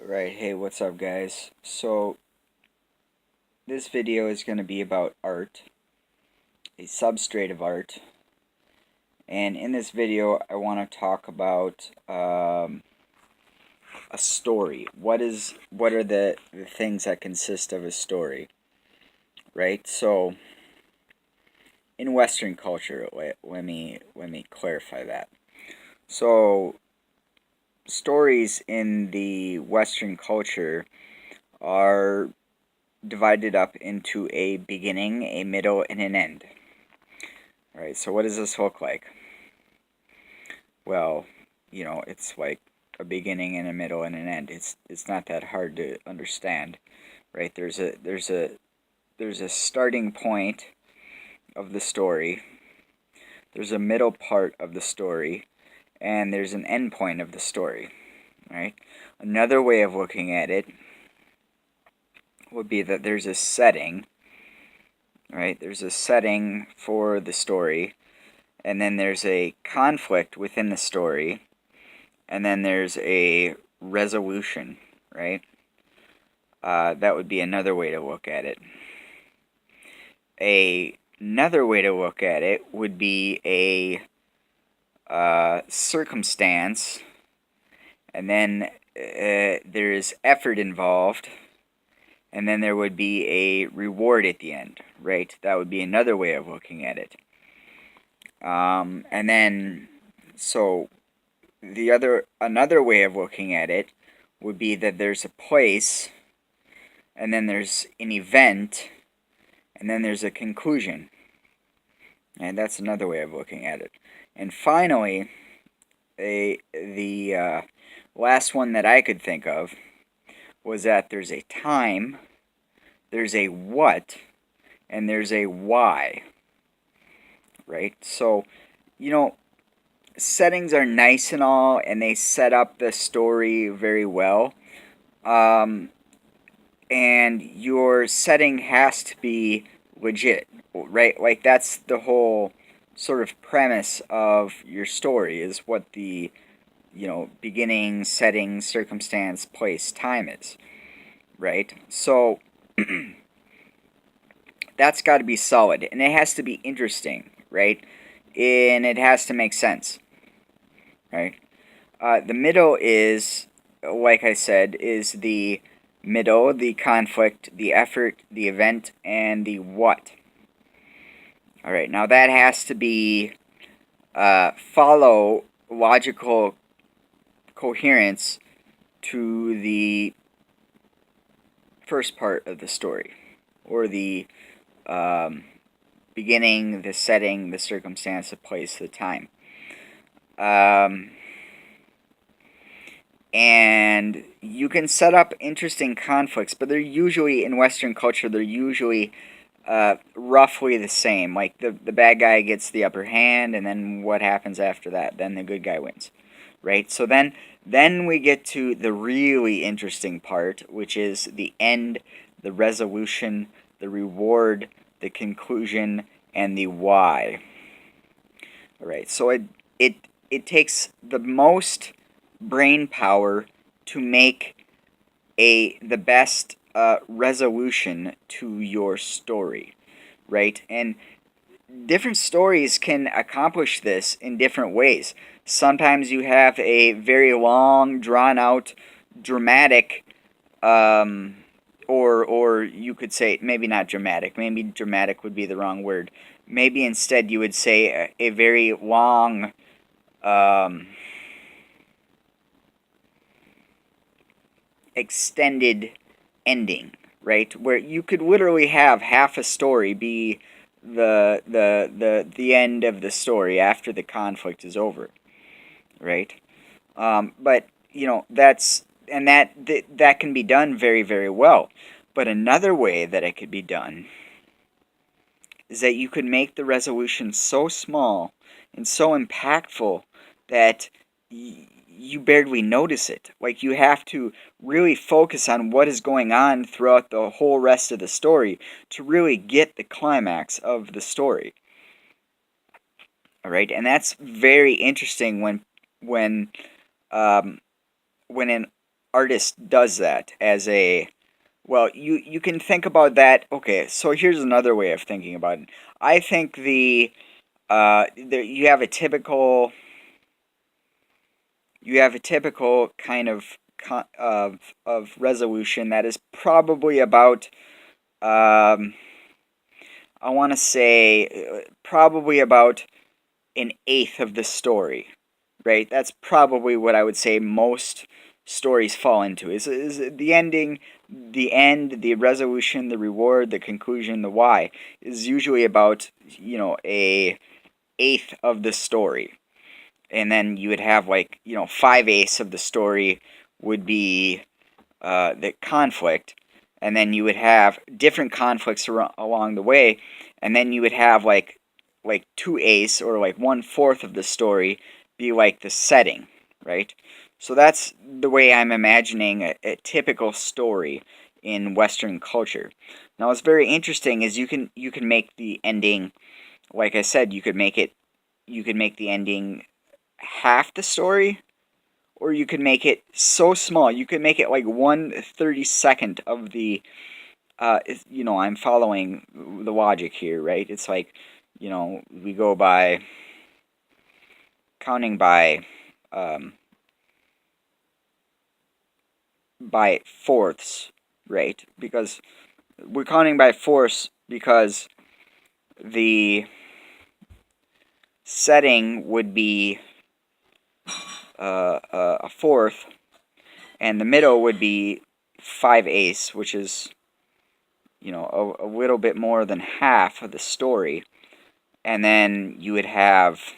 Right, hey, what's up, guys? So, this video is going to be about art, a substrate of art, and in this video, I want to talk about a story. What are the things that consist of a story, right? So, in Western culture, let me clarify that. So, stories in the Western culture are divided up into a beginning, a middle, and an end. Alright, so what does this look like? Well, it's like a beginning and a middle and an end. It's not that hard to understand, right? There's a starting point of the story. There's a middle part of the story, and there's an end point of the story, right? Another way of looking at it would be that there's a setting, right? There's a setting for the story, and then there's a conflict within the story, and then there's a resolution, right? That would be another way to look at it. Another way to look at it would be a circumstance, and then there's effort involved, and then there would be a reward at the end, right? That would be another way of looking at it. And then, so another way of looking at it would be that there's a place, and then there's an event, and then there's a conclusion. And that's another way of looking at it. And finally, the last one that I could think of was that there's a time, there's a what, and there's a why. Right? So, settings are nice and all, and they set up the story very well. And your setting has to be legit, right? Like, that's the whole sort of premise of your story, is what the, beginning, setting, circumstance, place, time is, right? So, that's got to be solid, and it has to be interesting, right? And it has to make sense, right? The middle is, like I said, is the middle, the conflict, the effort, the event, and the what. Alright, now that has to be follow logical coherence to the first part of the story, or the beginning, the setting, the circumstance, the place, the time. And you can set up interesting conflicts, but they're usually, in Western culture, they're usually roughly the same. Like, the bad guy gets the upper hand, and then what happens after that? Then the good guy wins, right? So then we get to the really interesting part, which is the end, the resolution, the reward, the conclusion, and the why. All right, so it takes the most brain power to make the best resolution to your story, right? And different stories can accomplish this in different ways. Sometimes you have a very long, drawn-out, dramatic, or you could say, maybe not dramatic, maybe dramatic would be the wrong word. Maybe instead you would say a very long, extended ending, right? Where you could literally have half a story be the end of the story after the conflict is over, right? But that can be done very, very well. But another way that it could be done is that you could make the resolution so small and so impactful that you barely notice it. Like, you have to really focus on what is going on throughout the whole rest of the story to really get the climax of the story. Alright, and that's very interesting when an artist does that as a, well, you can think about that. Okay, so here's another way of thinking about it. I think you have a typical, kind of resolution that is probably about, I want to say, probably about an eighth of the story, right? That's probably what I would say most stories fall into. Is the ending, the end, the resolution, the reward, the conclusion, the why is usually about, a eighth of the story. And then you would have, like, 5/8 of the story would be the conflict, and then you would have different conflicts along the way, and then you would have like 2/8 or like 1/4 of the story be like the setting, right? So that's the way I'm imagining a typical story in Western culture. Now, what's very interesting is you can make the ending, like I said, you could make the ending half the story, or you could make it so small. You could make it like 1/32 of the. I'm following the logic here, right? It's like, we go by counting by fourths, right? Because we're counting by fourths because the setting would be a fourth, and the middle would be 5/8, which is, a little bit more than half of the story. And then you would have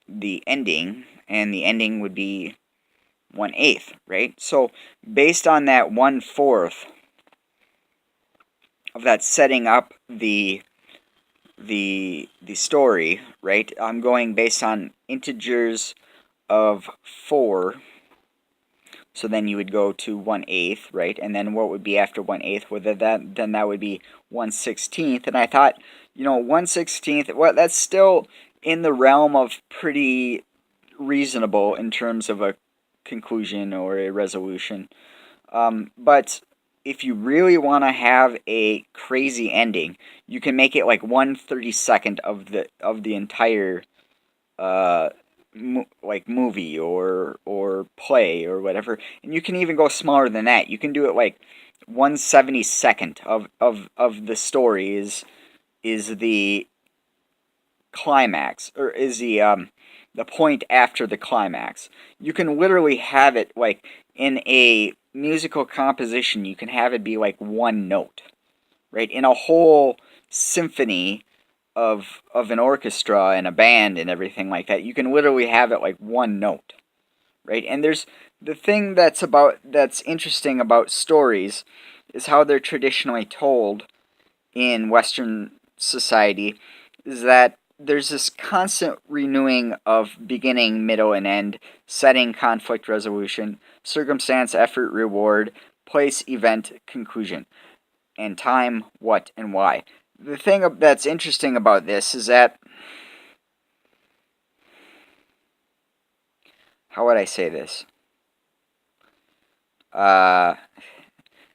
the ending, and the ending would be 1/8, right? So based on that 1/4 of that setting up the story, right? I'm going based on integers of 4. So then you would go to 1/8, right? And then what would be after 1/8? Well, then that would be 1/16. And I thought, 1/16, well, that's still in the realm of pretty reasonable in terms of a conclusion or a resolution. But if you really want to have a crazy ending, you can make it like 1/32 of the entire like movie or play or whatever, and you can even go smaller than that. You can do it like 1/72 of the story is the climax, or is the point after the climax. You can literally have it like in a musical composition. You can have it be like one note, right? In a whole symphony of an orchestra and a band and everything like that, you can literally have it like one note, right? And there's the thing that's interesting about stories is how they're traditionally told in Western society, is that there's this constant renewing of beginning, middle, and end, setting, conflict resolution, circumstance, effort, reward, place, event, conclusion, and time, what, and why. The thing that's interesting about this is that, how would I say this?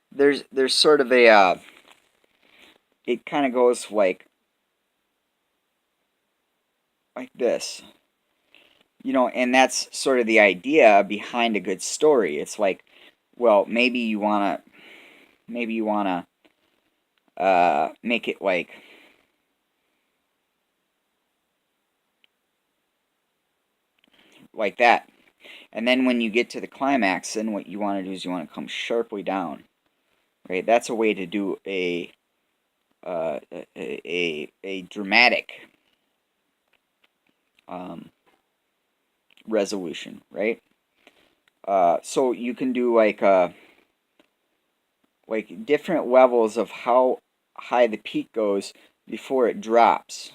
There's sort of a it kind of goes like this, and that's sort of the idea behind a good story. It's like, well, maybe you wanna make it like that. And then when you get to the climax, then what you want to do is you want to come sharply down, right? That's a way to do a dramatic resolution, right? So you can do like different levels of how high the peak goes before it drops,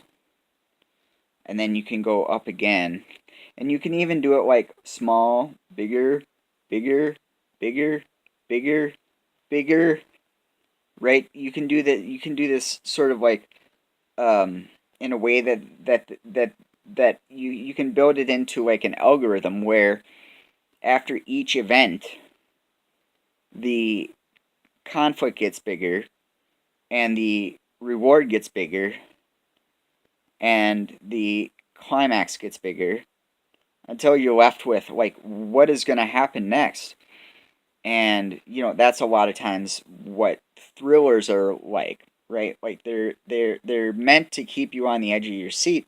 and then you can go up again, and you can even do it like small, bigger, bigger, bigger, bigger, bigger, right? You can do that. You can do this sort of like in a way that you can build it into like an algorithm where after each event, the conflict gets bigger and the reward gets bigger and the climax gets bigger until you're left with like what is going to happen next. And that's a lot of times what thrillers are like, right? Like they're meant to keep you on the edge of your seat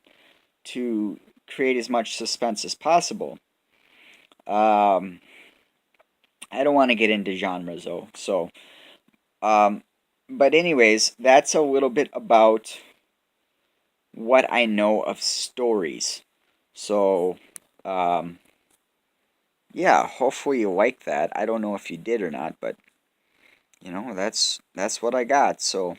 to create as much suspense as possible. um I don't want to get into genres though, so um but anyways, that's a little bit about what I know of stories. So um yeah, hopefully you like that. I don't know if you did or not, but that's what I got. So